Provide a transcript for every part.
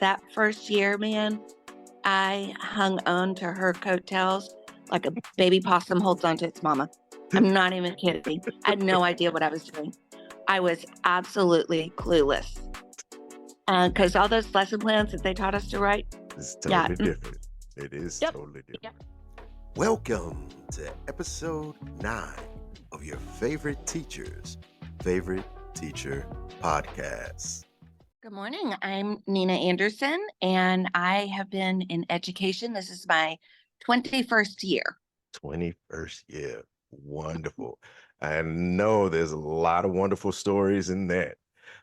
that first year, man, I hung on to her coattails like a baby possum holds on to its mama. I'm not even kidding. I had no idea what I was doing. I was absolutely clueless. Because all those lesson plans that they taught us to write, It's yeah. totally different. It is Yep. totally different. Yep. Welcome to episode 9 of your favorite teacher's favorite teacher podcast. Good morning. I'm Nina Anderson, and I have been in education. This is my 21st year. 21st year. Wonderful. I know there's a lot of wonderful stories in that.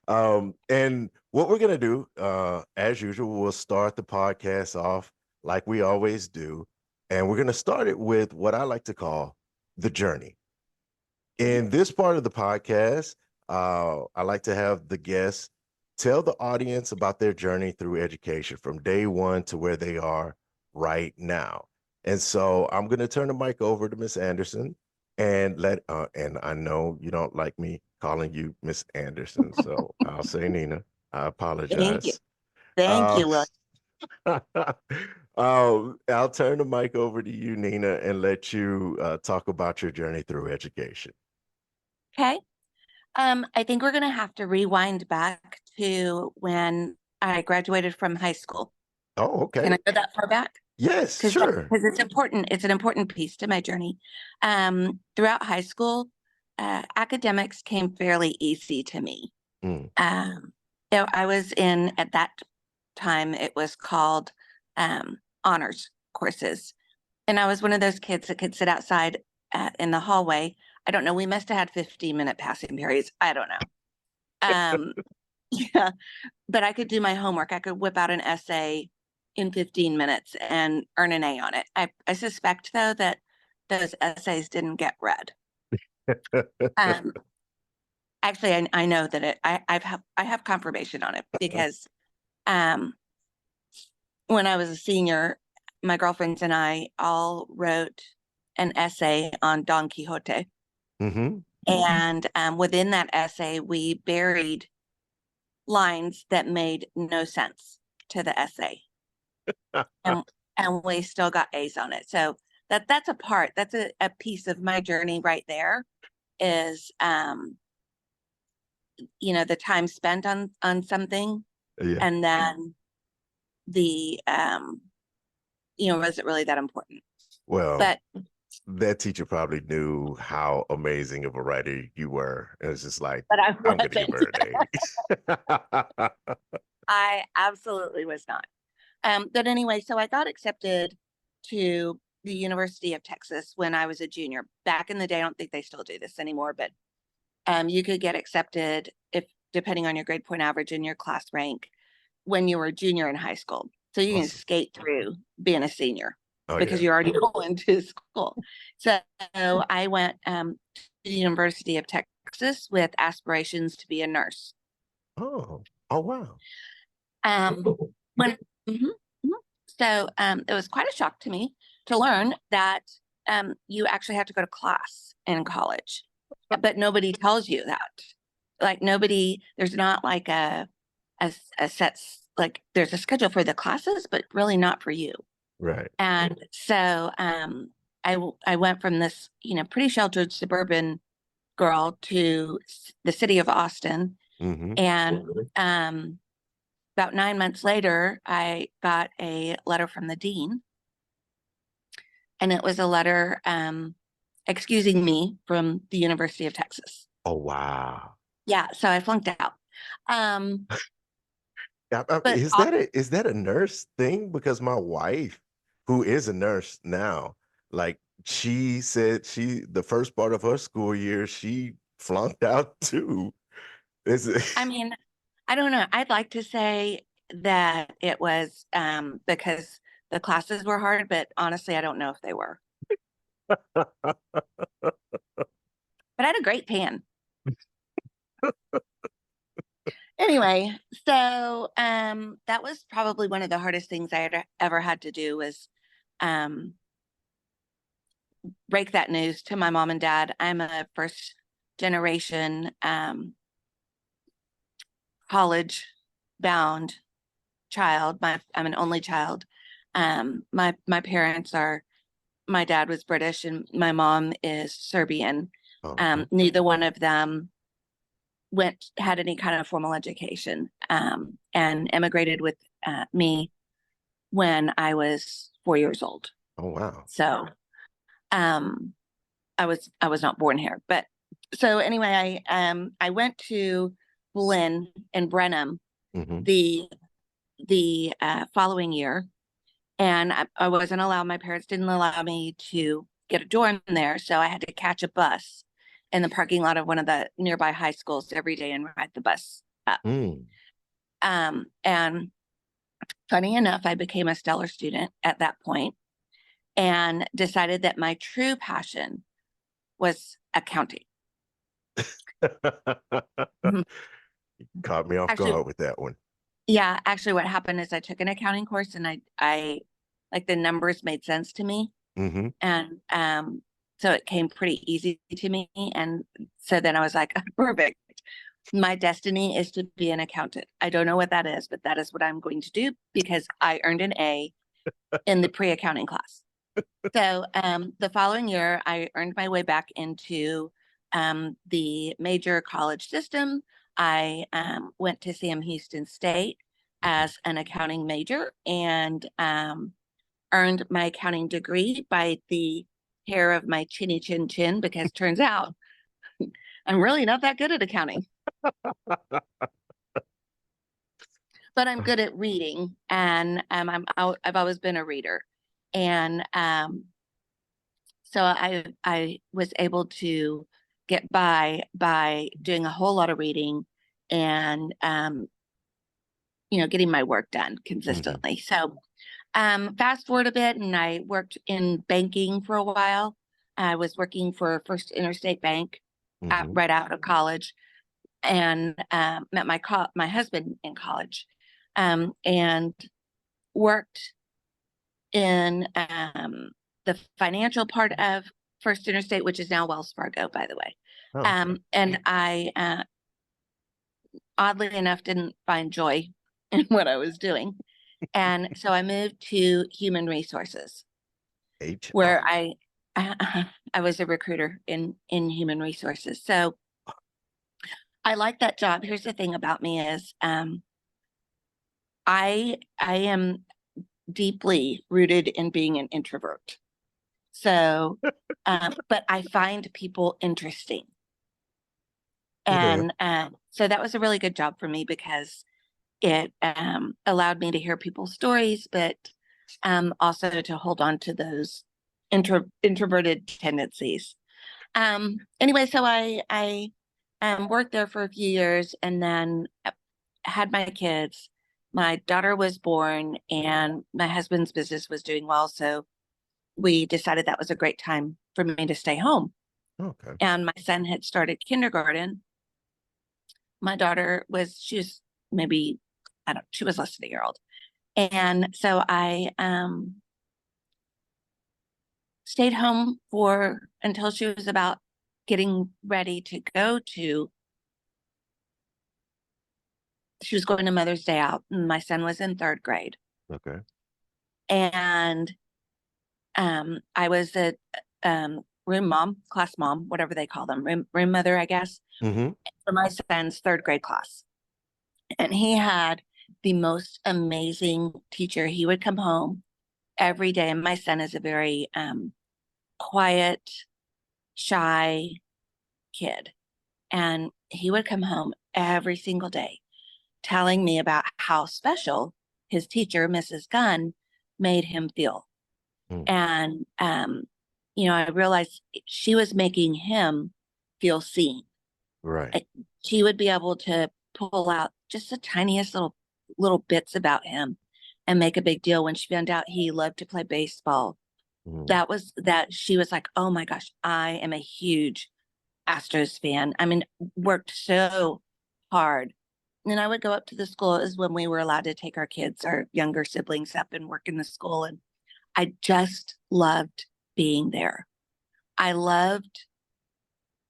And what we're going to do, as usual, we'll start the podcast off like we always do. And we're going to start it with what I like to call the journey. In this part of the podcast, I like to have the guests tell the audience about their journey through education from day one to where they are right now. And so I'm going to turn the mic over to Miss Anderson and and I know you don't like me calling you Miss Anderson, so I'll say Nina. I Thank you. apologize. Thank Uh, you, Will. I'll turn the mic over to you, Nina, and let you talk about your journey through education. Okay. I think we're going to have to rewind back to when I graduated from high school. Oh, Can okay. I go that far back? Yes, Because sure. it's important. It's an important piece to my journey. Throughout high school, academics came fairly easy to me. Mm. I was in, at that time, it was called honors courses. And I was one of those kids that could sit outside in the hallway. I don't know. We must have had 15-minute passing periods. I don't know. Yeah, but I could do my homework. I could whip out an essay in 15 minutes and earn an A on it. I suspect, though, that those essays didn't get read. Um, Actually, I know that I have confirmation on it because when I was a senior, my girlfriends and I all wrote an essay on Don Quixote. Mm-hmm. And within that essay, we buried lines that made no sense to the essay. and we still got A's on it. So that's a piece of my journey right there is the time spent on something, Yeah. and then the was it really that important? Well, But that teacher probably knew how amazing of a writer you were. It was just like, I I'm going to give her an A. I absolutely was not. But anyway, so I got accepted to the University of Texas when I was a junior. Back in the day, I don't think they still do this anymore, but you could get accepted depending on your grade point average and your class rank when you were a junior in high school. So you can skate through being a senior because you're already going to school. So I went to the University of Texas with aspirations to be a nurse. Oh wow. When So it was quite a shock to me to learn that you actually have to go to class in college, but nobody tells you that. Like there's not like a set, like there's a schedule for the classes, but really not for you. Right. And so I went from this, pretty sheltered suburban girl to the city of Austin. Mm-hmm. And about 9 months later, I got a letter from the dean, and it was a letter excusing me from the University of Texas. Oh, wow. Yeah, so I flunked out. Is that a nurse thing? Because my wife, who is a nurse now, like she said the first part of her school year, she flunked out too. I mean, I don't know. I'd like to say that it was because the classes were hard, but honestly, I don't know if they were. But I had a great tan. Anyway, so that was probably one of the hardest things I had ever had to do was break that news to my mom and dad. I'm a first generation college bound child. I'm an only child. My parents are, my dad was British and my mom is Serbian. Okay. Neither one of them had any kind of formal education, and emigrated with me when I was 4 years old. Oh, wow. So um, I was not born here, but so anyway, I went to Berlin and Brenham Hmm. the following year, and I wasn't allowed. My parents didn't allow me to get a dorm there, so I had to catch a bus in the parking lot of one of the nearby high schools every day and ride the bus up. Mm. And funny enough, I became a stellar student at that point and decided that my true passion was accounting. Mhm. Caught me off Actually, guard with that one. yeah, actually what happened is I took an accounting course and I like the numbers made sense to me. Hmm. And so it came pretty easy to me. And so then I was like, perfect. My destiny is to be an accountant. I don't know what that is, but that is what I'm going to do because I earned an A in the pre-accounting class. So the following year, I earned my way back into the major college system. I went to Sam Houston State as an accounting major and earned my accounting degree by the hair of my chinny chin chin because turns out I'm really not that good at accounting, but I'm good at reading and I've always been a reader. And so I was able to get by doing a whole lot of reading and getting my work done Hmm. consistently. So fast forward a bit, and I worked in banking for a while. I was working for First Interstate Bank Hmm. right out of college, and met my husband in college, and worked in the financial part of First Interstate, which is now Wells Fargo, by the way. Oh, okay. And I, oddly enough, didn't find joy in what I was doing. And so I moved to human resources, where HR. I was a recruiter in human resources. So I like that job. Here's the thing about me is I am deeply rooted in being an introvert. So, but I find people interesting. Yeah. And so that was a really good job for me because it allowed me to hear people's stories, but also to hold on to those introverted tendencies. Anyway, so I worked there for a few years and then had my kids. My daughter was born and my husband's business was doing well. So we decided that was a great time for me to stay home. Okay. And my son had started kindergarten. My daughter she was maybe, I don't, she was less than a year old. And so I stayed home for until she was about getting ready to go to, she was going to Mother's Day out. And my son was in third grade. Okay. And I was a room mom, class mom, whatever they call them, room mother, I guess, Hmm. for my son's third grade class. And he had the most amazing teacher. He would come home every day. And my son is a very quiet, shy kid. And he would come home every single day telling me about how special his teacher, Mrs. Gunn, made him feel. Mm. And, I realized she was making him feel seen. Right. I- She would be able to pull out just the tiniest little bits about him and make a big deal when she found out he loved to play baseball. Mm. That she was like, oh my gosh, I am a huge Astros fan. I mean, worked so hard. And I would go up to the school is when we were allowed to take our kids, our younger siblings up and work in the school. And I just loved being there. I loved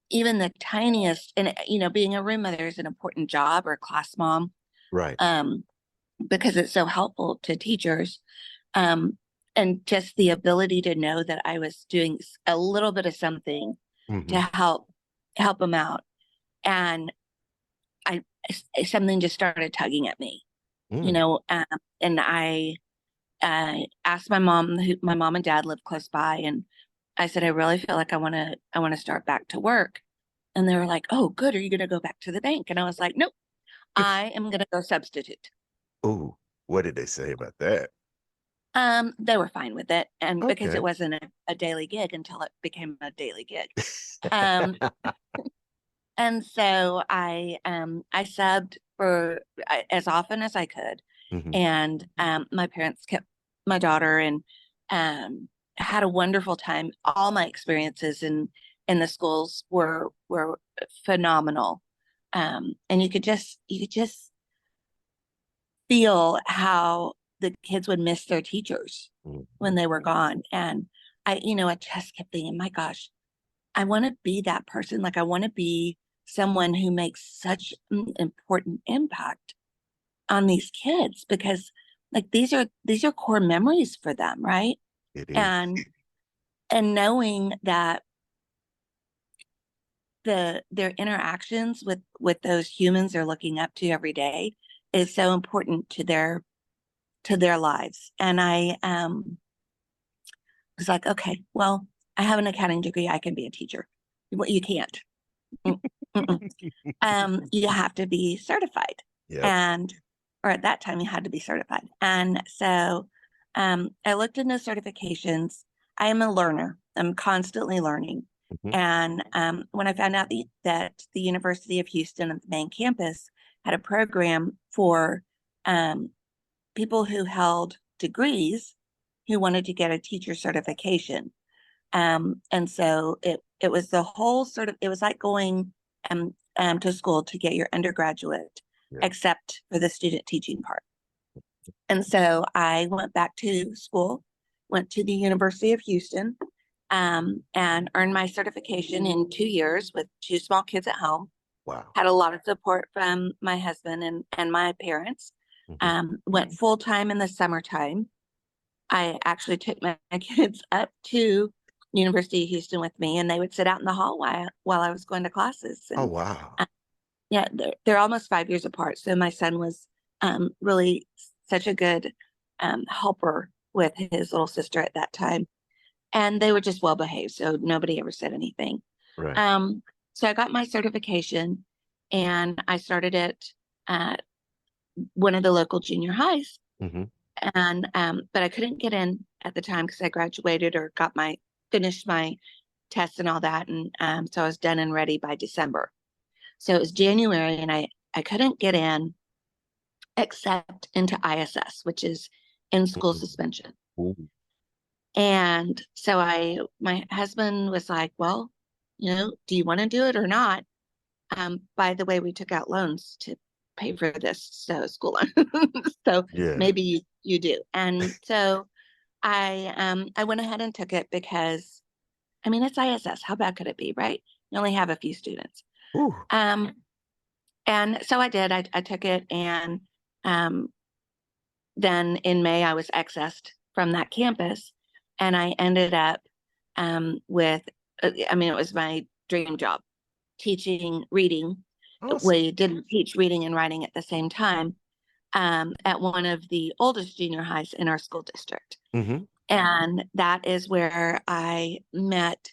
even the tiniest, and being a room mother is an important job or class mom. Right. Um, because it's so helpful to teachers. Um, and just the ability to know that I was doing a little bit of something to Hmm. help them out. And I something just started tugging at me, you Mm. know, and I asked my mom, who my mom and dad live close by, and I said, I really feel like I want to start back to work. And they were like, oh, good. Are you going to go back to the bank? And I was like, nope, I am going to go substitute. Ooh, what did they say about that? They were fine with it, and because it Okay. wasn't a daily gig until it became a daily gig. Um, and so I subbed for as often as I could, Hmm. and my parents kept my daughter and um, had a wonderful time. All my experiences in the schools were phenomenal, and you could just feel how the kids would miss their teachers when they were gone. And I just kept thinking, my gosh, I want to be that person. Like, I want to be someone who makes such an important impact on these kids because like these are core memories for them, right? It is. And knowing that their interactions with those humans they're looking up to every day is so important to their lives. And I was like, okay, well, I have an accounting degree, I can be a teacher. What you can't. Mm, mm-mm. You have to be certified. Yep. And, or at that time, you had to be certified. And so I looked into certifications. I am a learner, I'm constantly learning. Hmm. And when I found out that the University of Houston at the main campus had a program for um, people who held degrees who wanted to get a teacher certification. And so it was the whole sort of it was like going to school to get your undergraduate, Yeah. except for the student teaching part. And so I went back to school, went to the University of Houston, and earned my certification in 2 years with two small kids at home. Wow. Had a lot of support from my husband and my parents. Hmm. Went full time in the summertime. I actually took my kids up to University of Houston with me, and they would sit out in the hall while I was going to classes. Oh, And wow. yeah, they're almost 5 years apart. So my son was really such a good helper with his little sister at that time, and they were just well behaved, so nobody ever said anything. Right. Um, so I got my certification, and I started at one of the local junior highs, Hmm. and but I couldn't get in at the time because I graduated or got my finished my tests and all that, and so I was done and ready by December. So it was January, and I couldn't get in except into ISS, which is in school Hmm. suspension. Ooh. And so my husband was like, well, do you want to do it or not? By the way, we took out loans to pay for this school loan. So Yeah. maybe you do. And so I went ahead and took it because I mean it's ISS. How bad could it be, right? You only have a few students. Ooh. Um, and so I did. I took it, and um, then in May I was accessed from that campus, and I ended up with. I mean, it was my dream job, teaching reading. Awesome. We didn't teach reading and writing at the same time at one of the oldest junior highs in our school district. Hmm. And that is where I met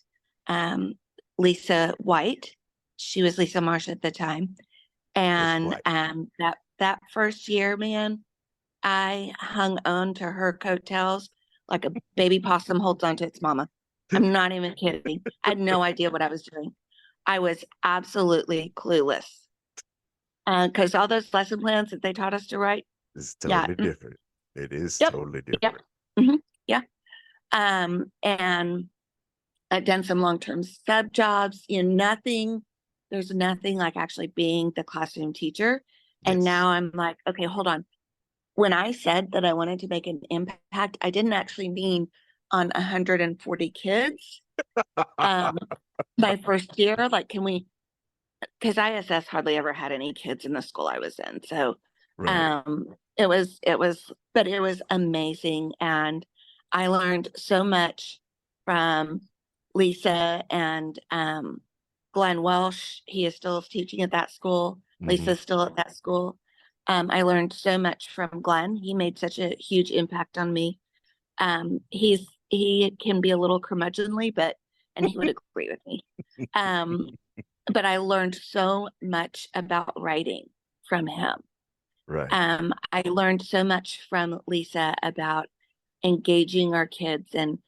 um, Lisa White. She was Lisa Marsh at the time. Miss And White. that first year, man, I hung on to her coattails like a baby possum holds onto its mama. I'm not even kidding. I had no idea what I was doing. I was absolutely clueless because all those lesson plans that they taught us to write, It's yeah, totally different. It is yep, totally yep, different. yeah. And I've done some long-term sub jobs, nothing, there's nothing like actually being the classroom teacher. And Yes. now I'm like, okay, hold on. When I said that I wanted to make an impact, I didn't actually mean on 140 kids. Um, my first year, like, can we, because ISS hardly ever had any kids in the school I was in. So Right. But it was amazing. And I learned so much from Lisa and Glenn Welsh. He is still teaching at that school. Hmm. Lisa's still at that school. I learned so much from Glenn. He made such a huge impact on me. He can be a little curmudgeonly, and he would agree with me. Um, but I learned so much about writing from him. Right. I learned so much from Lisa about engaging our kids and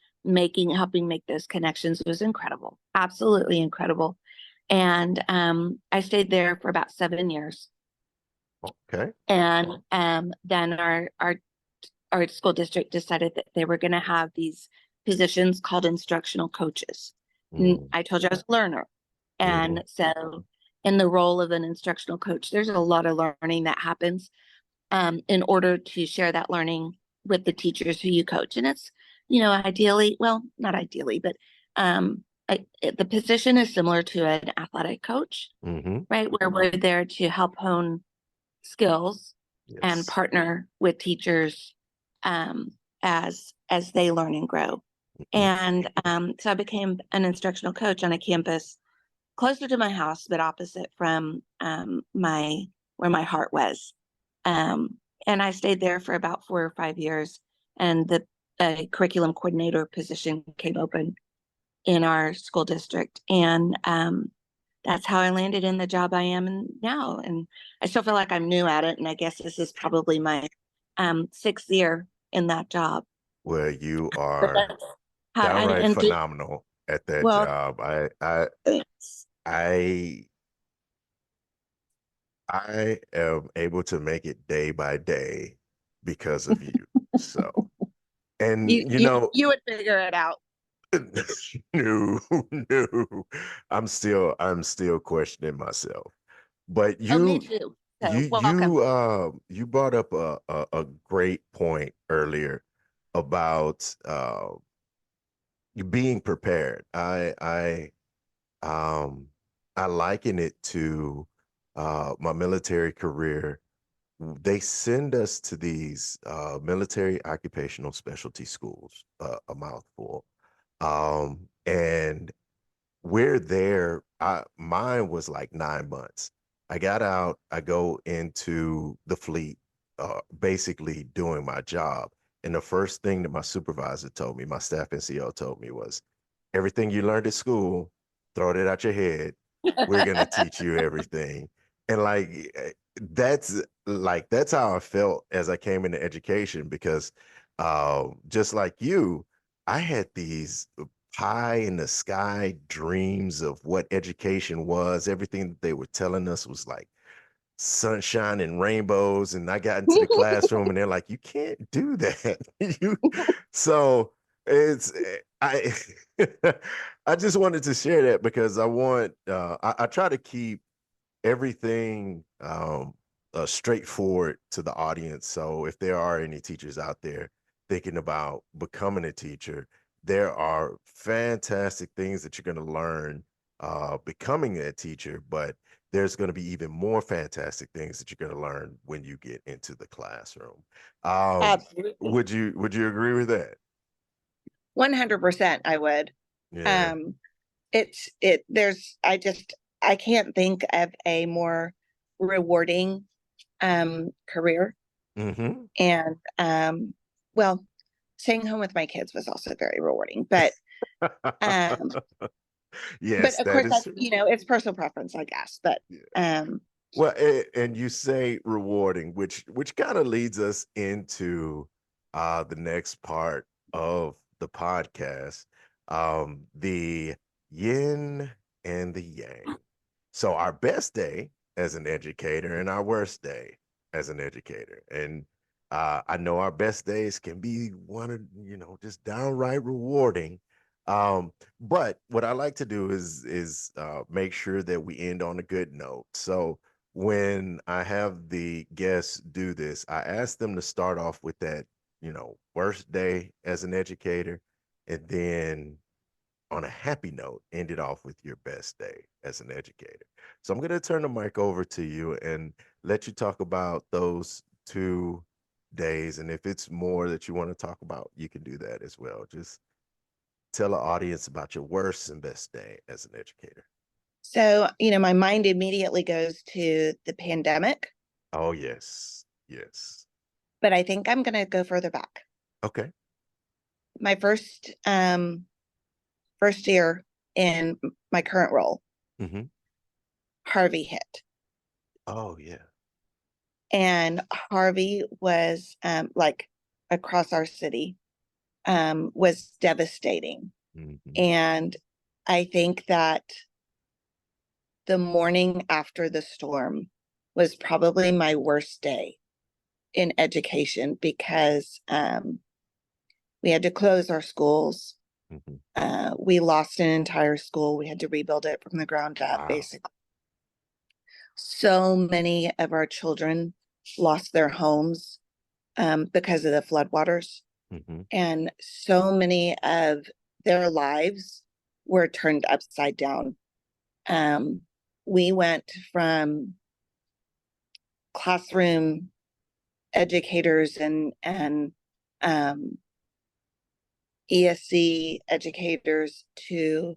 helping make those connections. It was incredible, absolutely incredible. And I stayed there for about 7 years. Okay. And then our school district decided that they were going to have these positions called instructional coaches. Mm-hmm. I told you I was a learner. Mm-hmm. And so, in the role of an instructional coach, there's a lot of learning that happens in order to share that learning with the teachers who you coach. And it's, ideally, well, not ideally, but the position is similar to an athletic coach, Mm-hmm. right? Where we're there to help hone skills and Yes. partner with teachers um, as they learn and grow. Hmm. And so I became an instructional coach on a campus closer to my house, but opposite from my where my heart was. Um, and I stayed there for about 4 or 5 years, and the curriculum coordinator position came open in our school district, and that's how I landed in the job I am in now. And I still feel like I'm new at it, and I guess this is probably my sixth year in that job. Well, you But are that's how I downright and phenomenal at that well, job. thanks. I I am able to make it day by day because of you. So, You and you you would figure it out. no, no, I'm still questioning myself. But Oh, me you, too. you, So welcome. you brought up a great point earlier about being prepared. Um, I liken it to my military career. They send us to these military occupational specialty schools, a mouthful. And we're there. Mine was like 9 months. I got out, I go into the fleet, basically doing my job. And the first thing that my supervisor told me, my staff NCO told me was, everything you learned at school, throw it out your head. We're gonna teach you everything. And that's how I felt as I came into education because just like you, I had these pie in the sky dreams of what education was. Everything that they were telling us was like sunshine and rainbows. And I got into the classroom and they're like, you can't do that. you so it's I I just wanted to share that because I try to keep everything straightforward to the audience. So if there are any teachers out there thinking about becoming a teacher, there are fantastic things that you're going to learn becoming a teacher, but there's going to be even more fantastic things that you're going to learn when you get into the classroom. Um, Absolutely. would you agree with that? 100% I would. Yeah. Um, there's, I can't think of a more rewarding, career. Hmm. And, well, staying home with my kids was also very rewarding, um, but Yes, of that course is that's, true. it's personal preference, I guess, but, um, Well, and you say rewarding, which kind of leads us into the next part of the podcast, the yin and the yang. So our best day as an educator and our worst day as an educator. And I know our best days can be one of, just downright rewarding. But what I like to do is make sure that we end on a good note. So when I have the guests do this, I ask them to start off with that, worst day as an educator, and then on a happy note, end it off with your best day as an educator. So I'm going to turn the mic over to you and let you talk about those 2 days. And if it's more that you want to talk about, you can do that as well. Just tell the audience about your worst and best day as an educator. So, my mind immediately goes to the pandemic, Oh, yes. Yes. but I think I'm going to go further back. Okay. My first year in my current role, Hmm. Harvey hit. Oh, yeah. And Harvey was like across our city, was devastating. Hmm. And I think that the morning after the storm was probably my worst day in education because we had to close our schools. Hmm. We lost an entire school. We had to rebuild it from the ground up, Wow. basically. So many of our children lost their homes because of the floodwaters, Hmm. and so many of their lives were turned upside down. Um, we went from classroom educators and um, ESC educators to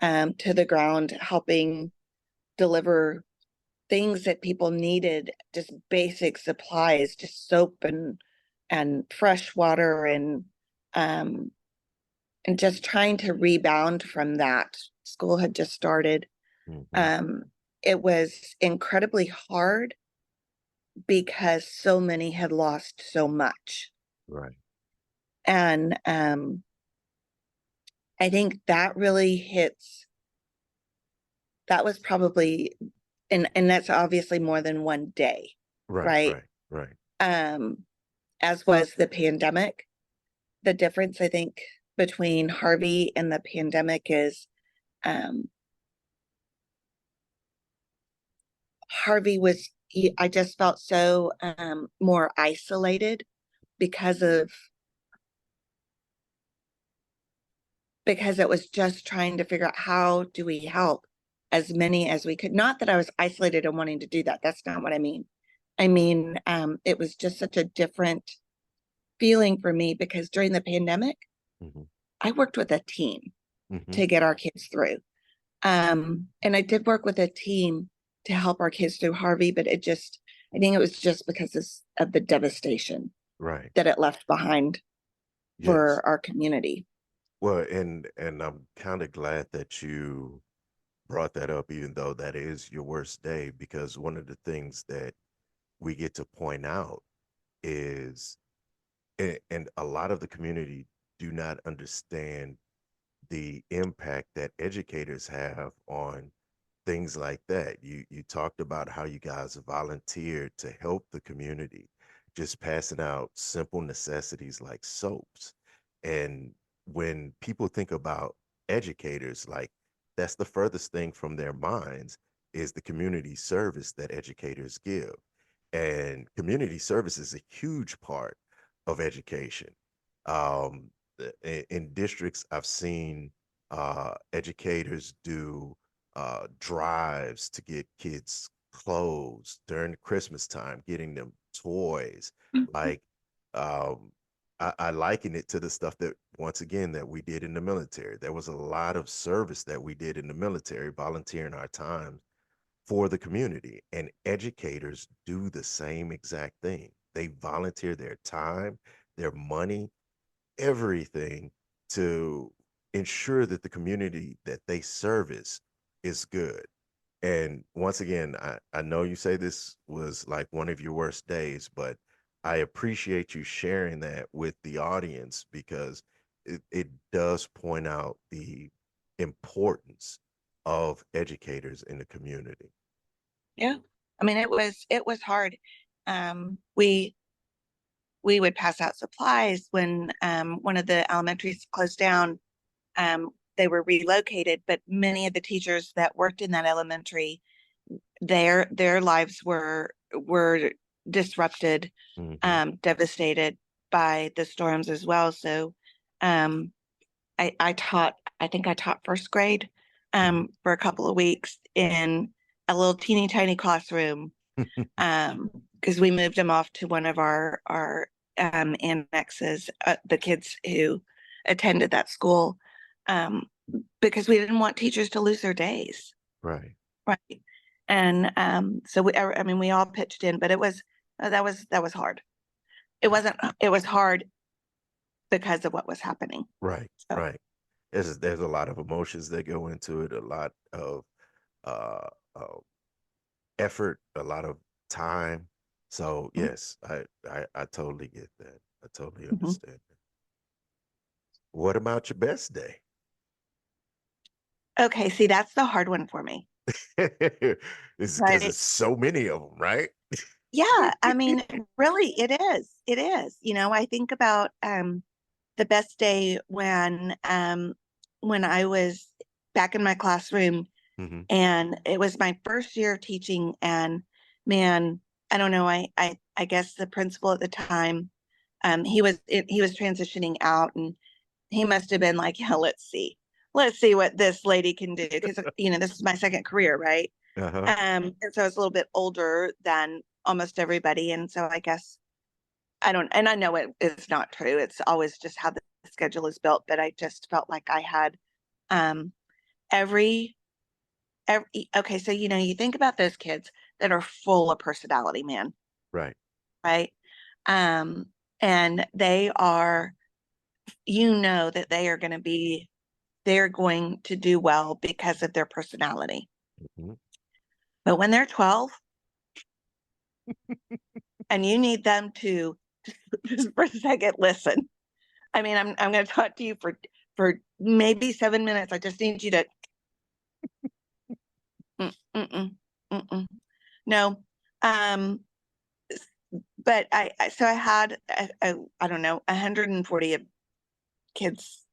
the ground, helping deliver things that people needed, just basic supplies, just soap and fresh water um, and just trying to rebound from that. School had just started. Hmm. Um, it was incredibly hard because so many had lost so much. Right. And I think that really hits, that was probably, and that's obviously more than one day, Right. right? Right. Right. Um, as was the pandemic. The difference, I think, between Harvey and the pandemic is um, Harvey was, I just felt so more isolated because of, because it was just trying to figure out how do we help as many as we could. Not that I was isolated and wanting to do that. That's not what I mean. I mean, it was just such a different feeling for me because during the pandemic, Hmm. I worked with a team Hmm. to get our kids through. And I did work with a team to help our kids through Harvey, but I think it was just because of the devastation Right. that it left behind Yes. for our community. Well, and I'm kind of glad that you brought that up, even though that is your worst day, because one of the things that we get to point out is, and a lot of the community do not understand the impact that educators have on things like that. You talked about how you guys volunteered to help the community, just passing out simple necessities like soaps. And when people think about educators, like that's the furthest thing from their minds is the community service that educators give. And community service is a huge part of education. Um, in districts, I've seen educators do drives to get kids clothes during Christmas time, getting them toys. Like, um, I liken it to the stuff that, once again, that we did in the military. There was a lot of service that we did in the military, volunteering our time for the community. And educators do the same exact thing. They volunteer their time, their money, everything to ensure that the community that they service is good. And once again, I know you say this was like one of your worst days, but I appreciate you sharing that with the audience because it does point out the importance of educators in the community. Yeah. I mean, it was hard. We would pass out supplies when one of the elementaries closed down. They were relocated, but many of the teachers that worked in that elementary, their lives were disrupted, Hmm. devastated by the storms as well. So um, I taught I think I taught first grade Mhm. for a couple of weeks in a little teeny tiny classroom because we moved them off to one of our annexes, the kids who attended that school, um, because we didn't want teachers to lose their days, Right. right? And so I mean, we all pitched in, but it was that was hard. It wasn't. It was hard because of what was happening. Right. So Right. There's a lot of emotions that go into it, a lot of uh, uh effort, a lot of time. So mm, yes, I totally get that. I totally mhm. understand that. What about your best day? Okay, see, that's the hard one for me, It's because right? it's so many of them, right? Yeah, I mean, really, it is. It is. I think about the best day when I was back in my classroom Hmm. and it was my first year of teaching and man, I don't know, I guess the principal at the time, he was transitioning out and he must have been like, yeah, let's see what this lady can do because this is my second career, right? Uh-huh. And so I was a little bit older than almost everybody, and so I guess I don't, and I know it's not true. It's always just how the schedule is built, but I just felt like I had um every okay, so you think about those kids that are full of personality, man, Right. right? Um, and they are, that they're going to do well because of their personality. Mhm. But when they're 12 and you need them to just for a second listen. I mean, I'm going to talk to you for maybe 7 minutes. I just need you to mm, mm-mm, mm-mm. No. Um, but so I had I don't know 140 of kids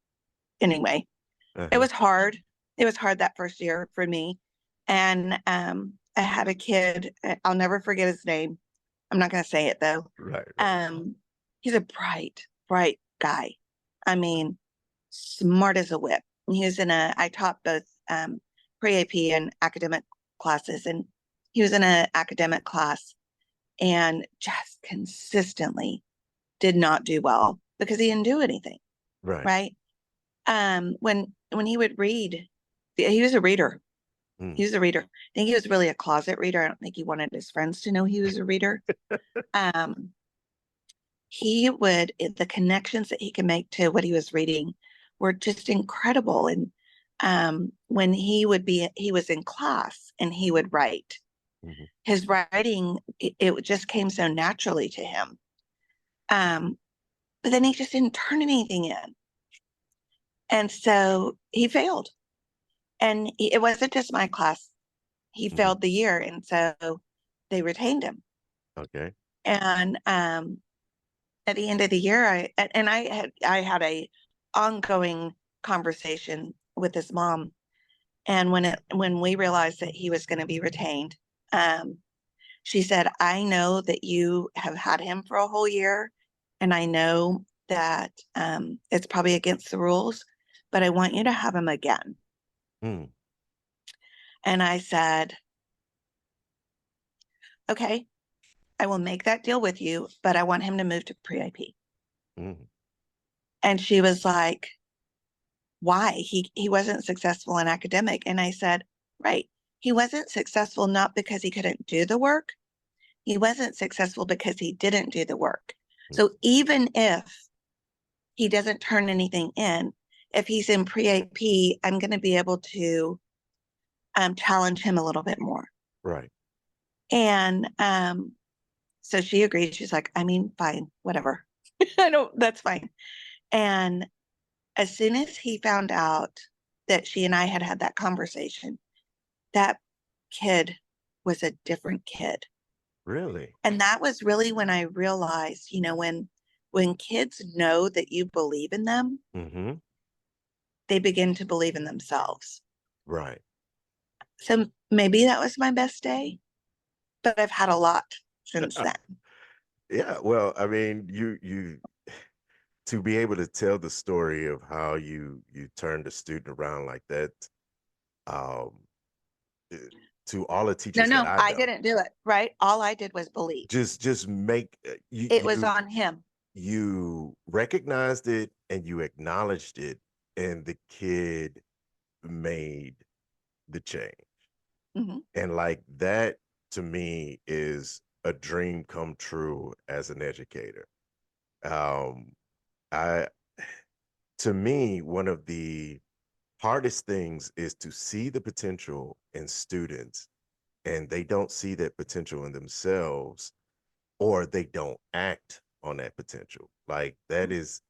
anyway. It Uh-huh. was hard. It was hard that first year for me, and I had a kid. I'll never forget his name. I'm not going to say it though. Right, right. Um, he's a bright guy. I mean, smart as a whip. He was I taught both pre-AP and academic classes, and he was in an academic class and just consistently did not do well because he didn't do anything, Right. right? When he would read, he was a reader. He Mm. was a reader. I think he was really a closet reader. I don't think he wanted his friends to know he was a reader. Um, the connections that he could make to what he was reading were just incredible. And when he was in class and he would write, Mhm. his writing, it just came so naturally to him. Um, but then he just didn't turn anything in. And so he failed. And it wasn't just my class. He Mhm. failed the year. And so they retained him. Okay. And at the end of the year, I had a ongoing conversation with his mom, and when we realized that he was going to be retained, um, she said, "I know that you have had him for a whole year, and I know that it's probably against the rules, but I want you to have him again." Mm. And I said, "Okay, I will make that deal with you, but I want him to move to pre-IP." Mm. And she was like, why he wasn't successful in academic. And I said, right, he wasn't successful not because he couldn't do the work. He wasn't successful because he didn't do the work. Mm. So even if he doesn't turn anything in, if he's in pre-AP, I'm going to be able to challenge him a little bit more. Right. And so she agreed. She's like, I mean, fine, whatever. I don't, that's fine. And as soon as he found out that she and I had had that conversation, that kid was a different kid. Really? And that was really when I realized, when kids know that you believe in them, Mhm. they begin to believe in themselves. Right. So maybe that was my best day, but I've had a lot since then. Yeah, well, I mean, you to be able to tell the story of how you turned a student around like that, um, eh, to all the No, teachers that no, I I know, didn't do it, right? All I did was believe. just make It was on him. you recognized it and you acknowledged it, and the kid made the change. Mhm, And like that to me is a dream come true as an educator. Um, I to me, one of the hardest things is to see the potential in students and they don't see that potential in themselves or they don't act on that potential. Like that is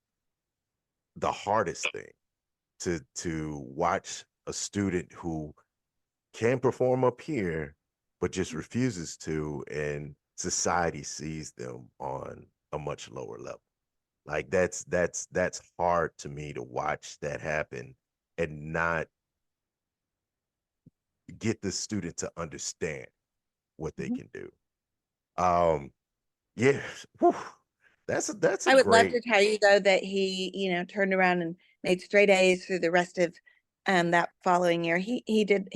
the hardest thing to watch a student who can perform up here but just refuses to, and society sees them on a much lower level. Like that's hard to me to watch that happen and not get the student to understand what they mhm. can do. Um, yeah, whew, that's a I would love great. to tell you though that he, turned around and made straight A's through the rest of that following year. He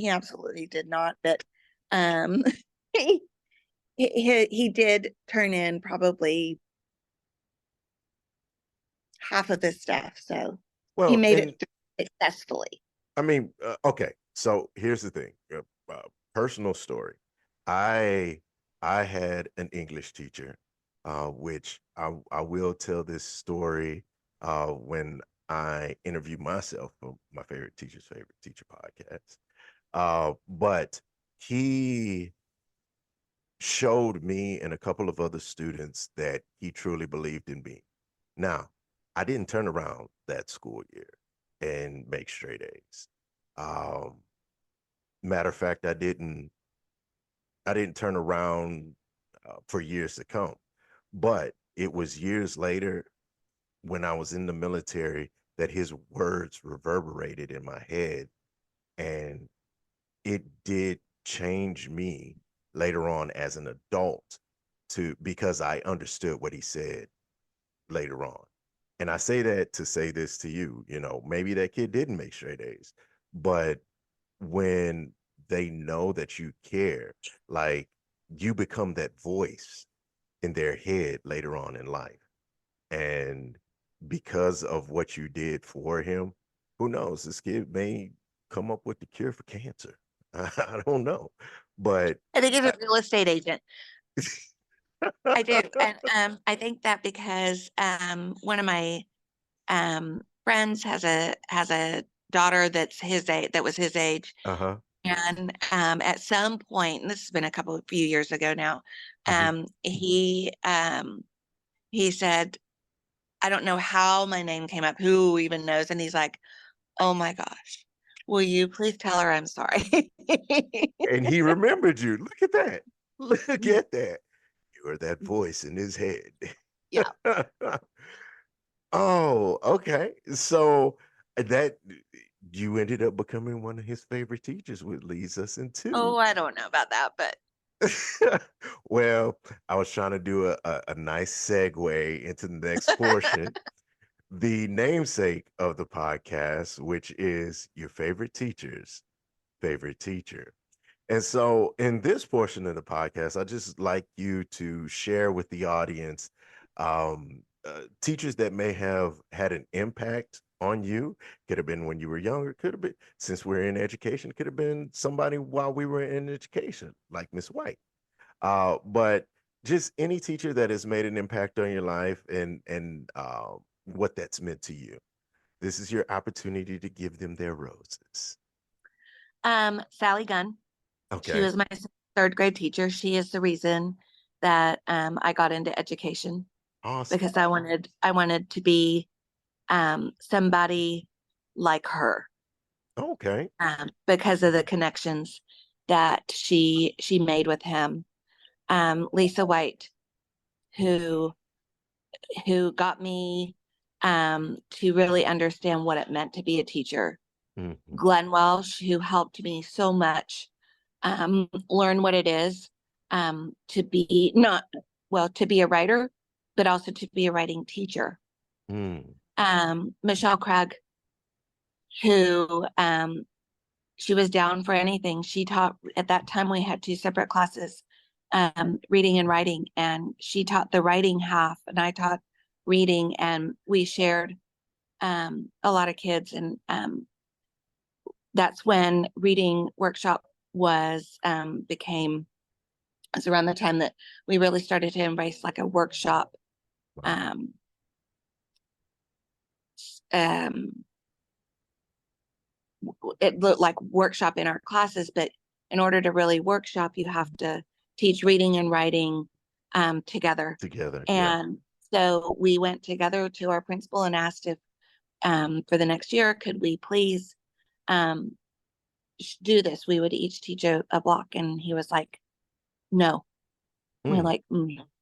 absolutely did not, but um he he did turn in probably half of his stuff. So he Well, made it and through successfully. I mean, okay. So here's the thing. Personal story. I I had an English teacher, which I will tell this story when I interview myself for my favorite teacher's favorite teacher podcast. But he showed me and a couple of other students that he truly believed in me. Now, I didn't turn around that school year and make straight A's. Um, Matter of fact, I didn't turn around for years to come. But it was years later when I was in the military that his words reverberated in my head, and it did change me later on as an adult to because I understood what he said later on. And I say that to say this to you, maybe that kid didn't make straight A's, but when they know that you care, like you become that voice in their head later on in life. And because of what you did for him, who knows? This kid may come up with the cure for cancer. I don't know. But I think he's uh, a real estate agent. I do. And I think that because one of my friends has a daughter that's his age, that was his age. uh-huh. And at some point, and this has been a few years ago now, Mhm. he said, I don't know how my name came up, who even knows? And he's like, oh my gosh, will you please tell her I'm sorry? And he remembered you. Look at that. Look at that. You are that voice in his head. Yeah. Oh, okay. So that you ended up becoming one of his favorite teachers, which leads us Oh, into I don't know about that, but well, I was trying to do a nice segue into the next portion. The namesake of the podcast, which is your favorite teacher's favorite teacher. And so, in this portion of the podcast, I just like you to share with the audience teachers that may have had an impact on you. Could have been when you were younger, could have been since we're in education, could have been somebody while we were in education, like Miss White. But just any teacher that has made an impact on your life and what that's meant to you. This is your opportunity to give them their roses. Sally Gunn, she Okay. was my third grade teacher. She is the reason that I got into education Awesome. because I wanted to be somebody like her Okay. because of the connections that she made with him. Lisa White, who got me to really understand what it meant to be a teacher. Mhm. Glenn Welsh, who helped me so much learn what it is to be not well to be a writer, but also to be a writing teacher. Mm. Michelle Craig, who she was down for anything. She taught at that time we had two separate classes, reading and writing, and she taught the writing half, and I taught reading, and we shared a lot of kids, and that's when reading workshop was became. It's around the time that we really started to embrace like a workshop Wow. um, um, it looked like workshop in our classes, but in order to really workshop, you have to teach reading and writing together. Together. Yeah. And so we went together to our principal and asked if for the next year, could we please um, do this? We would each teach a block. And he was like, no. We're Mm. like,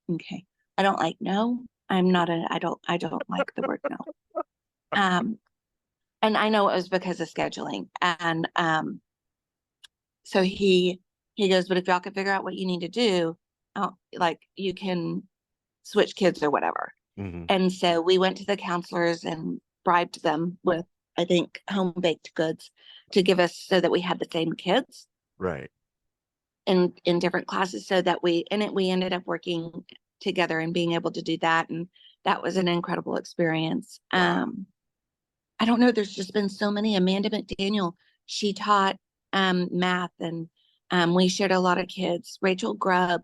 okay. I don't like no. I don't like the word no. Um, and I know it was because of scheduling. And so he goes, but if y'all can figure out what you need to do, like you can switch kids or whatever. Hmm. And so we went to the counselors and bribed them with, I think, home baked goods to give us so that we had the same kids Right. in different classes, so that we ended up working together and being able to do that. And that was an incredible experience. Wow. I don't know. There's just been so many. Amanda McDaniel, she taught math, and we shared a lot of kids. Rachel Grubb,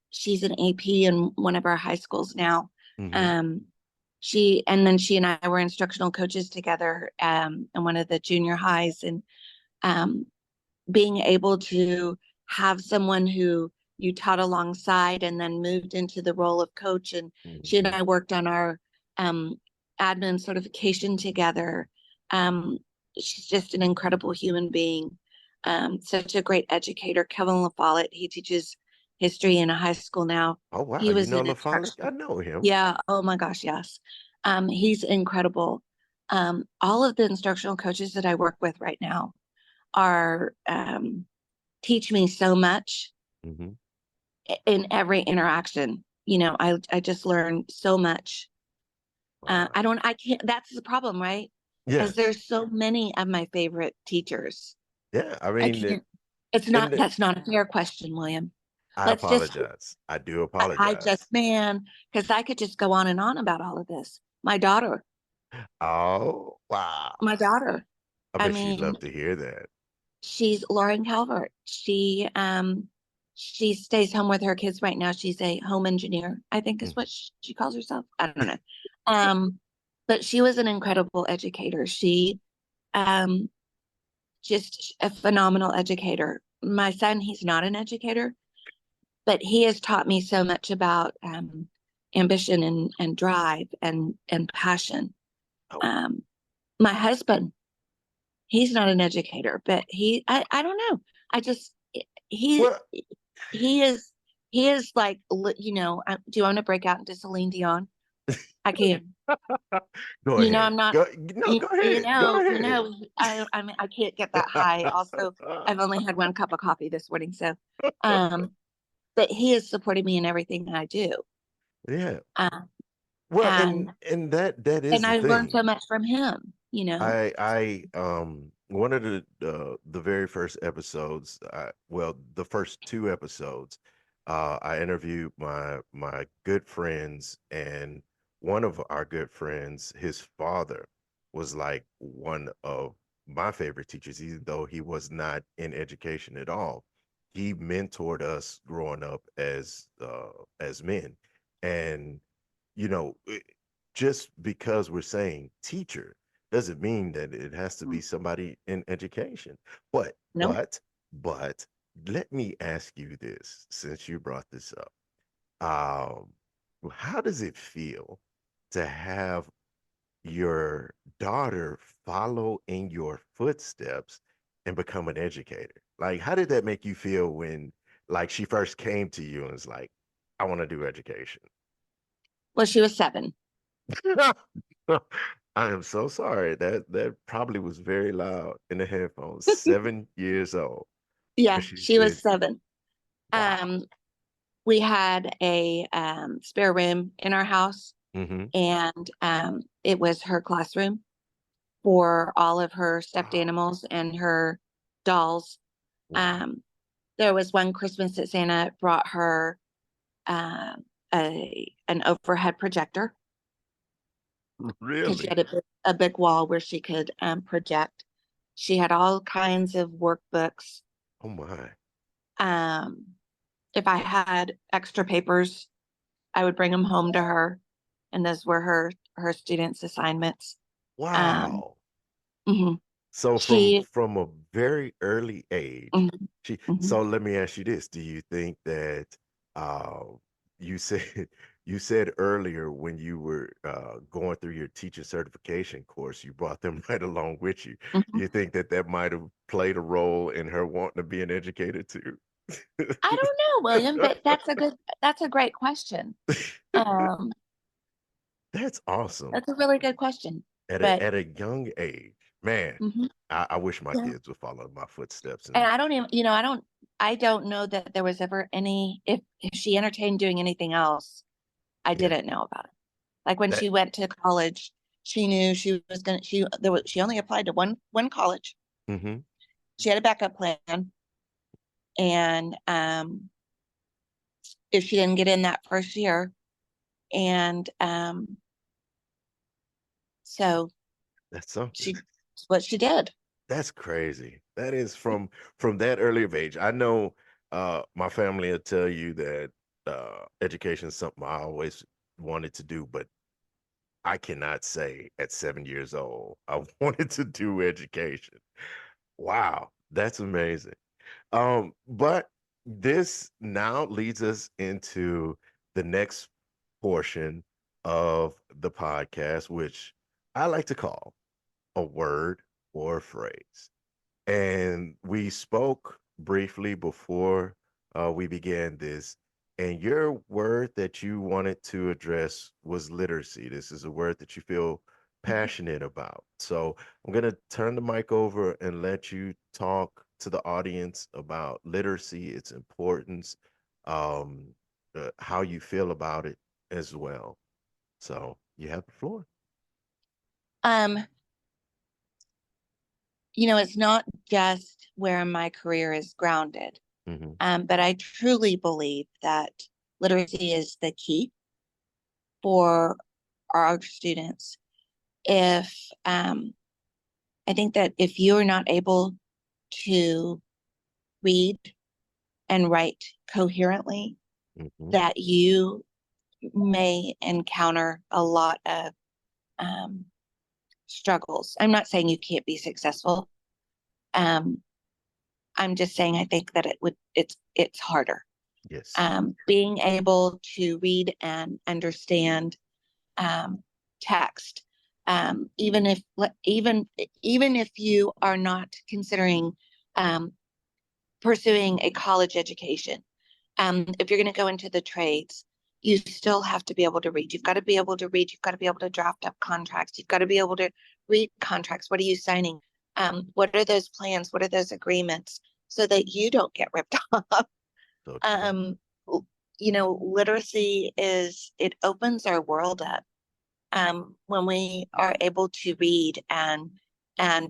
she's an AP in one of our high schools now. Hmm. Um, she and I were instructional coaches together in one of the junior highs, and um, being able to have someone who you taught alongside and then moved into the role of coach. And she and Hmm. I worked on our um, admin certification together. Um, she's just an incredible human being, such a great educator. Kevin LaFollette, he teaches history in a high school now. Oh, wow. He You was know an LaFollette? I instructional. know him. Yeah. Oh my gosh. Yes. He's incredible. All of the instructional coaches that I work with right now are teach me so much Hmm. in every interaction. You know, I just learn so much. Wow. I can't, that's the problem, right? Is Yes. there's so many of my favorite teachers. Yeah. I I mean, can't, it's not, and it, that's not a fair question, William. I Let's just, apologize. I do I just, apologize. man, because I could just go on and on about all of this. Oh, wow. My daughter, I I bet you'd mean, love to hear that. she's Lauren Calvert. She stays home with her kids right now. She's a home engineer, I think is Mm. what she calls herself. I don't know. Um, but she was an incredible educator. She um just a phenomenal educator. My son, he's not an educator, but he has taught me so much about ambition and drive and passion. Oh, Um, my husband, he's not an educator, but I don't know. I just he well, he is he is like, you know, do you want to break out into Celine Dion? I can. go You know, ahead. I'm not. Go, no, go ahead. Go You ahead. know, I mean, I can't get that high. Also, I've only had one cup of coffee this morning, so um, but he has supported me in everything I do, Yeah. uh, Well, and and that is the I learned thing. so much from him. You know, One of the very first episodes, well, the first two episodes, I interviewed my good friends, and one of our good friends, his father was like one of my favorite teachers, even though he was not in education at all. He mentored us growing up as men, and you know, just because we're saying teacher doesn't mean that it has to be somebody in education. But, no. but, but let me ask you this, since you brought this up. Um, how does it feel to have your daughter follow in your footsteps and become an educator? Like, how did that make you feel when, like, she first came to you and was like, I want to do education? Well, she was 7. I am so sorry. That probably was very loud in the headphones. 7 years old when Yeah, she she was said, 7. "Wow." Um, we had a spare room in our house, Mm-hmm. and it was her classroom for all of her stuffed Wow. animals and her dolls. Wow. Um, there was one Christmas that Santa brought her an overhead projector because she Really? had a big wall where she could project. She had all kinds of workbooks. Oh my. Um, if I had extra papers, I would bring them home to her, and those were her students' assignments. Um, Wow. mhm. So She, from a very early age, mhm, she mhm, so let me ask you this. Do you think that uh you said you said earlier when you were going through your teacher certification course, you brought them right along with you. Do mhm. you think that that might have played a role in her wanting to be an educator too? I don't know, William, but that's a great question. Um, That's awesome. that's a really good question. At But a young age, man, mhm, I wish my yeah. kids would follow in my footsteps And and I don't even, I don't know that there was ever any, if she entertained doing anything else, I yeah, didn't know about it. Like when that she went to college, she knew she was gonna, she only applied to one college. hmm She had a backup plan. And if she didn't get in that first year, and so that's something. she, what she did. That's crazy. That is from that early of age. I know my family will tell you that education is something I always wanted to do, but I cannot say at 7 years old I wanted to do education. Wow, that's amazing. But this now leads us into the next portion of the podcast, which I like to call a word or a phrase. And we spoke briefly before we began this, and your word that you wanted to address was literacy. This is a word that you feel Mhm. passionate about. So I'm going to turn the mic over and let you talk to the audience about literacy, its importance, um, how you feel about it as well. So you have the floor. Um, it's not just where my career is grounded, Hmm. but I truly believe that literacy is the key for our students. If I think that if you're not able to read and write coherently, Hmm. that you may encounter a lot of um, struggles. I'm not saying you can't be successful. Um, I'm just saying I think that it's harder. Yes. Being able to read and understand text, even if even if you are not considering um, pursuing a college education, if you're going to go into the trades, you still have to be able to read. You've got to be able to read. You've got to be able to draft up contracts. You've got to be able to read contracts. What are you signing? What are those plans? What are those agreements? So that you don't get ripped off. So true. Um, Literacy it opens our world up when we are able to read and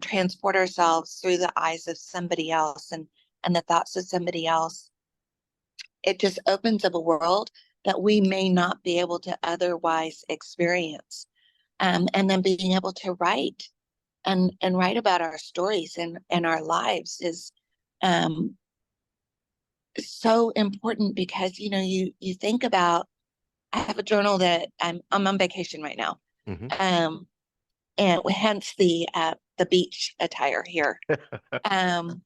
transport ourselves through the eyes of somebody else and the thoughts of somebody else. It just opens up a world that we may not be able to otherwise experience. And then being able to write and write about our stories and our lives is um, so important because you think about. I have a journal that I'm on vacation right now, Hmm. um, and hence the beach attire here. Um,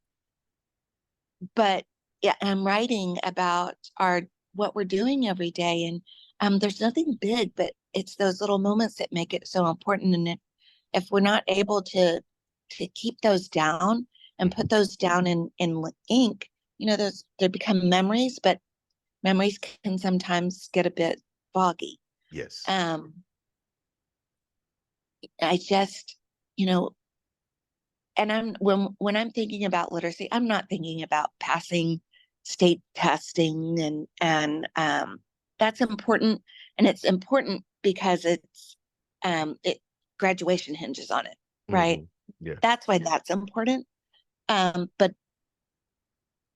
but yeah, I'm writing about our what we're doing every day, and there's nothing big, but it's those little moments that make it so important. And if we're not able to keep those down and put Hmm. those down in ink, those they become memories, but memories can sometimes get a bit foggy. Yes. Um, I just, you know, and when I'm thinking about literacy, I'm not thinking about passing state testing and that's important, and it's important because it graduation hinges on it, right? Hmm. Yeah. That's why that's important. But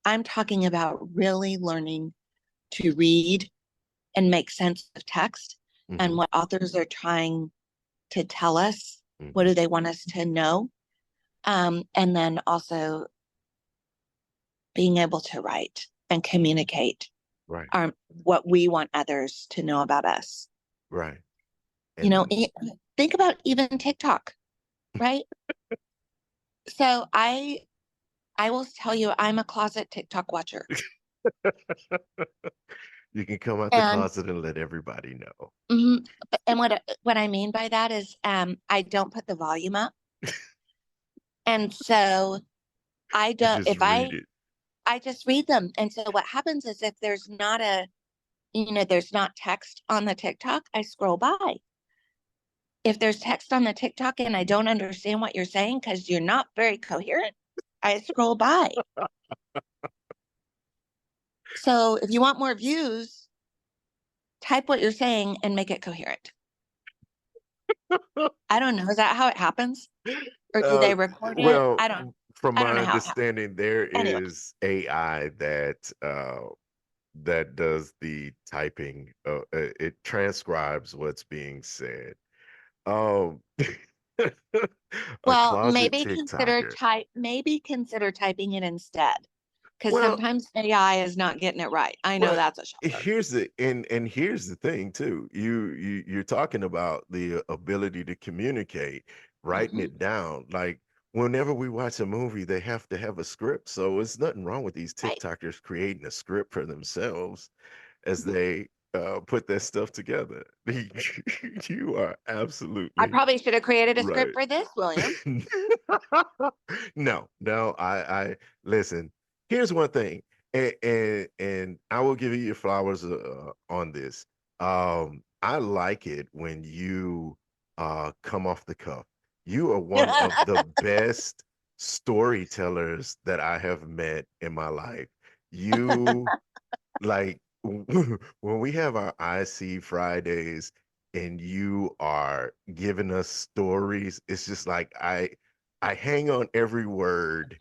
I'm talking about really learning to read and make sense of text and Hmm. what authors are trying to tell us. What Hmm. do they want us to know? And then also being able to write and communicate Right. what we want others to know about us. Right. You know, And think about even TikTok, right? So I will tell you, I'm a closet TikTok watcher. you can come out the And closet and let everybody know. mhm, and what I mean by that is I don't put the volume up. And so I You don't just if read it. I just read them. And so what happens is if there's not there's not text on the TikTok, I scroll by. If there's text on the TikTok and I don't understand what you're saying because you're not very coherent, I scroll by. So if you want more views, type what you're saying and make it coherent. I don't know. Is that how it happens? Or do Uh, they record it? well, from I don't my know how it happens. understanding, there Anyway, is AI that does the typing. It transcribes what's being said. Um, a well, closet TikToker. maybe consider typing it instead. Because Well, sometimes AI is not getting it right. I know well, that's a shocker. and here's the thing too. You're talking about the ability to communicate, writing Mhm. it down. Like whenever we watch a movie, they have to have a script. So it's nothing wrong with these Right. TikTokers creating a script for themselves as they put that stuff together. You are I absolutely probably should have created a script right. for this, William. No, no, I listen. Here's one thing, and I will give you your flowers on this. I like it when you come off the cuff. You are one of the best storytellers that I have met in my life. You like when we have our IC Fridays and you are giving us stories, it's just like I hang on every word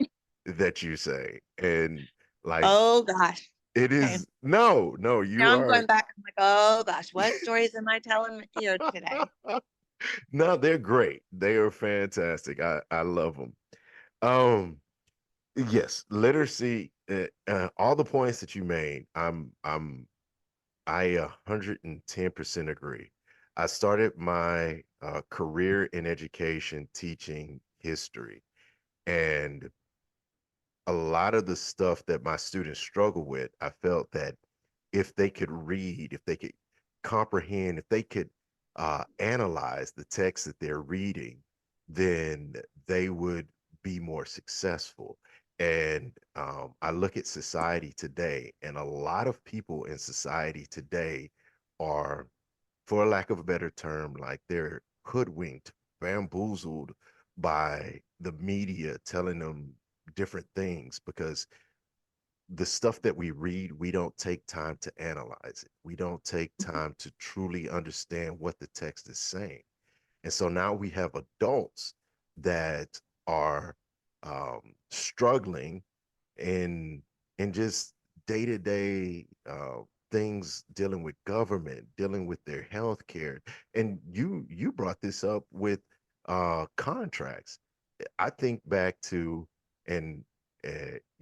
that you say. And like Oh gosh. it Okay. is no, you Now I'm are going back. I'm like, oh gosh, what stories am I telling you today? no, they're great. They are fantastic. I love them. Um yes, literacy all the points that you made, I 110% agree. I started my career in education teaching history, and a lot of the stuff that my students struggle with, I felt that if they could read, if they could comprehend, if they could analyze the text that they're reading, then they would be more successful. And I look at society today, and a lot of people in society today are, for lack of a better term, like they're hoodwinked, bamboozled by the media telling them different things because the stuff that we read, we don't take time to analyze it. We don't take time to truly understand what the text is saying. And so now we have adults that are struggling in just day-to-day things, dealing with government, dealing with their health care. And you brought this up with contracts. I think back to, and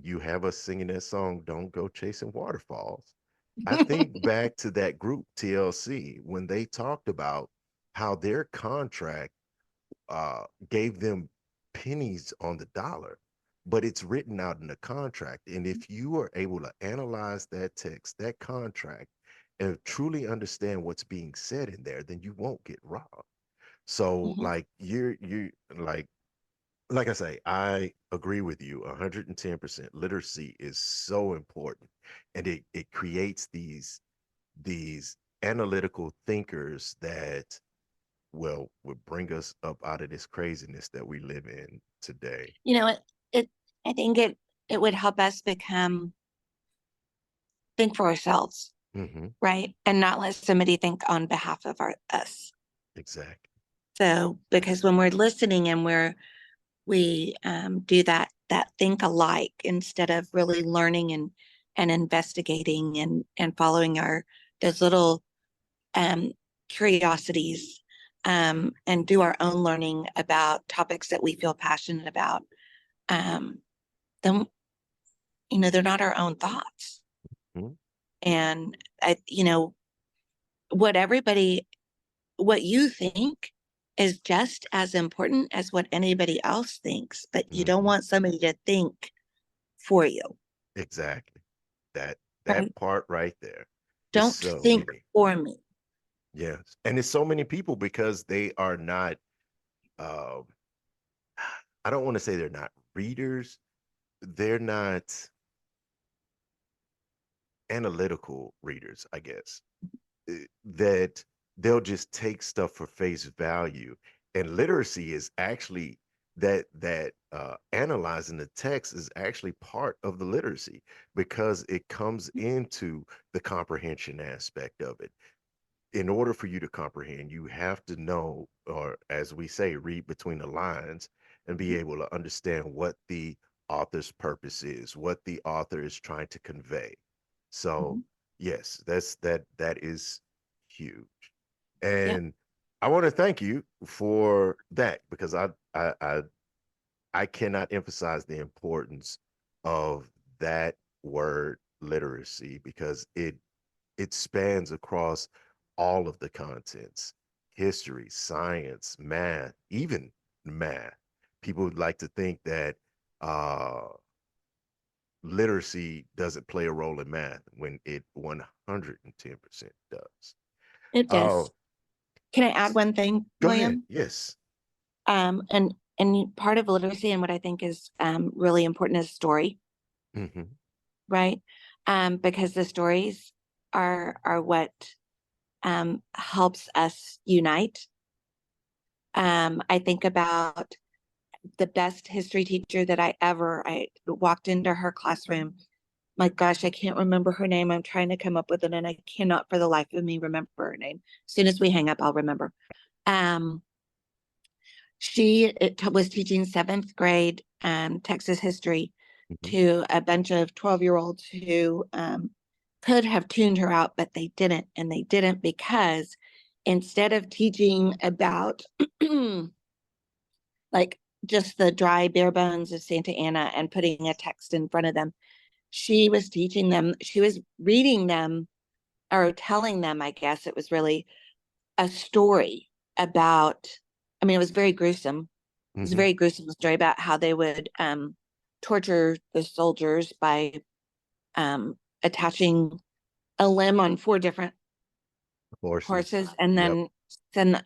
you have us singing that song, Don't Go Chasing Waterfalls. I think back to that group, TLC, when they talked about how their contract gave them pennies on the dollar, but it's written out in the contract. And if you are able to analyze that text, that contract, and truly understand what's being said in there, then you won't get robbed. So Mhm. like you like I say, I agree with you 110%. Literacy is so important, and it creates these analytical thinkers that would bring us up out of this craziness that we live in today. You know, it I think it would help us become think for ourselves. Mm-hmm. right? And not let somebody think on behalf of us. Exactly. So, because when we're listening and we do that think alike instead of really learning and investigating and following our those little um, curiosities and do our own learning about topics that we feel passionate about, um, then they're not our own thoughts. Mhm. And what everybody, what you think is just as important as what anybody else thinks, but you don't Mhm. want somebody to think for you. Exactly. That Right? that part right there is Don't so think unique. for me. Yes. And it's so many people because they are not um I don't want to say they're not readers, they're not analytical readers, I guess. That they'll just take stuff for face value. And literacy is actually that analyzing the text is actually part of the literacy because it comes into the comprehension aspect of it. In order for you to comprehend, you have to know, or as we say, read between the lines and be able to understand what the author's purpose is, what the author is trying to convey. So, Mhm. yes, that is huge. Yeah, And I want to thank you for that because I cannot emphasize the importance of that word literacy because it spans across all of the contents: history, science, math, even math. People would like to think that uh, literacy doesn't play a role in math when it 110% does. it Uh, does. Can I add one thing, Go ahead. William? Yes. And part of literacy and what I think is really important is story, Hmm. right? Because the stories are what helps us unite. I think about the best history teacher that I walked into her classroom. My gosh, I can't remember her name. I'm trying to come up with it and I cannot for the life of me remember her name. As soon as we hang up, I'll remember. Um, was teaching seventh grade Texas history Hmm. to a bunch of 12-year-olds who could have tuned her out, but they didn't. And they didn't because instead of teaching about like just the dry bare bones of Santa Ana and putting a text in front of them, she was teaching them, she was reading them or telling them, I guess it was really a story about, I mean, it was very gruesome. It was a Hmm. very gruesome story about how they would torture the soldiers by attaching a limb on four different Horses. horses and Yep. then send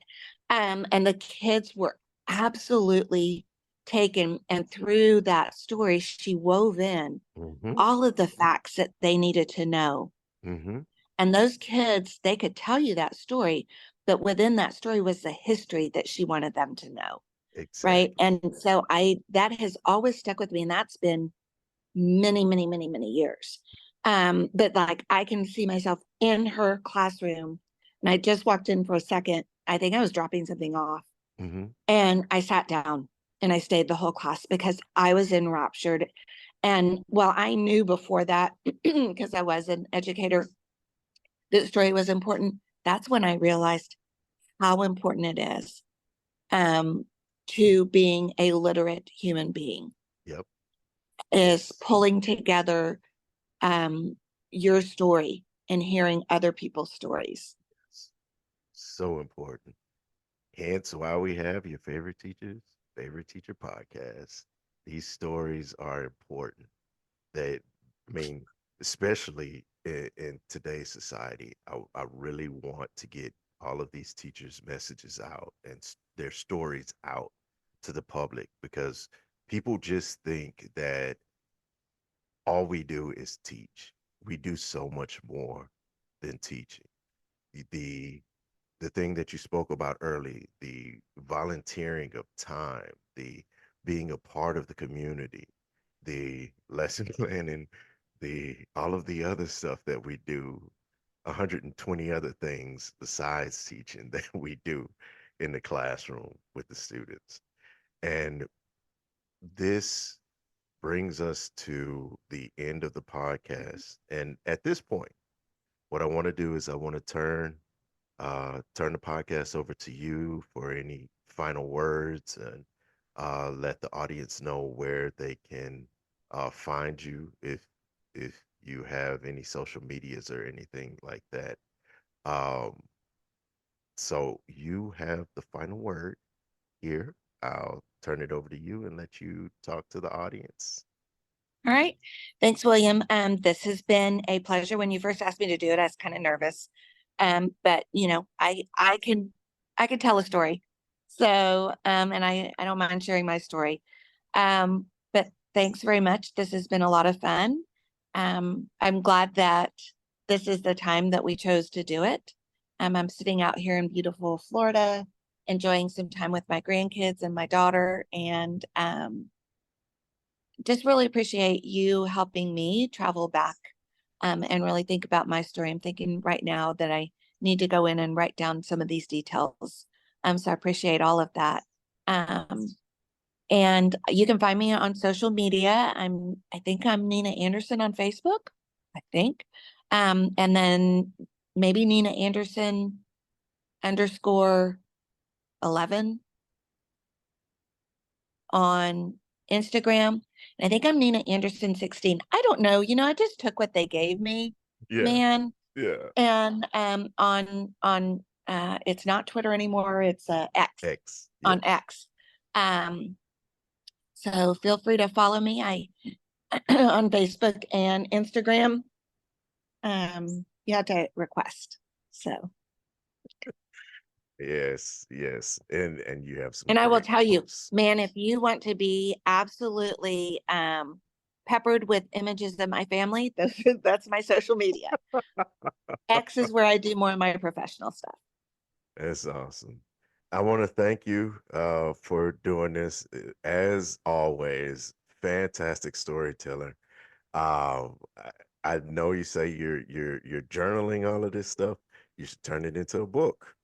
and the kids were absolutely taken, and through that story she wove in Hmm. all of the facts that they needed to know. Hmm. And those kids, they could tell you that story, but within that story was the history that she wanted them to know. Right. Exactly. And so that has always stuck with me. And that's been many, many, many, many years. But like I can see myself in her classroom. And I just walked in for a second. I think I was dropping something off. Hmm. And I sat down and I stayed the whole class because I was enraptured. And well, I knew before that, because I was an educator, that story was important. That's when I realized how important it is um, to being a literate human being, Yep. is Yes. pulling together um, your story and hearing other people's stories. Yes. So important. Hence why we have your favorite teacher podcast. These stories are important. They, I mean, especially in today's society, I really want to get all of these teachers' messages out and their stories out to the public because people just think that all we do is teach. We do so much more than teaching. The the thing that you spoke about early, the volunteering of time, the being a part of the community, the lesson planning, the all of the other stuff that we do. 120 other things besides teaching that we do in the classroom with the students. And this brings us to the end of the podcast. And at this point, what I want to do is I want to turn the podcast over to you for any final words, and let the audience know where they can find you if you have any social medias or anything like that. Um, so you have the final word here. I'll turn it over to you and let you talk to the audience. All right. Thanks, William. This has been a pleasure. When you first asked me to do it, I was kind of nervous. But I can tell a story. So, and I don't mind sharing my story. But thanks very much. This has been a lot of fun. I'm glad that this is the time that we chose to do it. I'm sitting out here in beautiful Florida, enjoying some time with my grandkids and my daughter, and just really appreciate you helping me travel back, and really think about my story. I'm thinking right now that I need to go in and write down some of these details. So I appreciate all of that. Um, and you can find me on social media. I think I'm Nina Anderson on Facebook, I think. And then maybe Nina Anderson _11 on Instagram. And I think I'm Nina Anderson 16. I don't know. I just took what they gave me, Yeah, man. yeah. And on it's not Twitter anymore. It's X, X. on Yes. X. Um, so feel free to follow me. I on Facebook and Instagram. You have to request. So, Yes, yes. And you have some and I will great tell you, posts. man, if you want to be absolutely peppered with images of my family, that's my social media. X is where I do more of my professional stuff. That's awesome. I want to thank you for doing this. As always, fantastic storyteller. I know you say you're journaling all of this stuff. You should turn it into a book.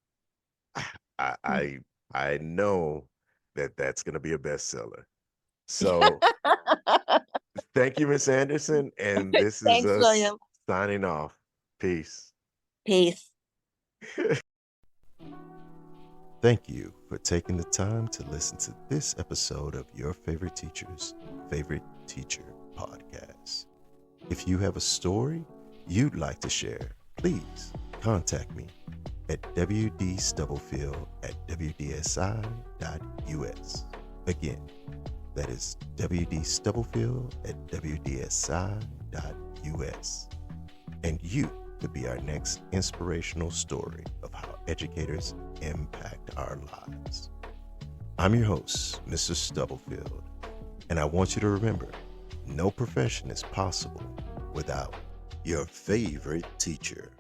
I I I know that that's going to be a bestseller. So thank you, Miss Anderson, and this is Thanks, us William. signing off. Peace. Peace. Thank you for taking the time to listen to this episode of Your Favorite Teacher's Favorite Teacher podcast. If you have a story you'd like to share, please contact me at wdstubblefield@wdsi.us. Again, that is wdstubblefield@wdsi.us. And you could be our next inspirational story of how educators impact our lives. I'm your host, Mr. Stubblefield, and I want you to remember, no profession is possible without your favorite teacher.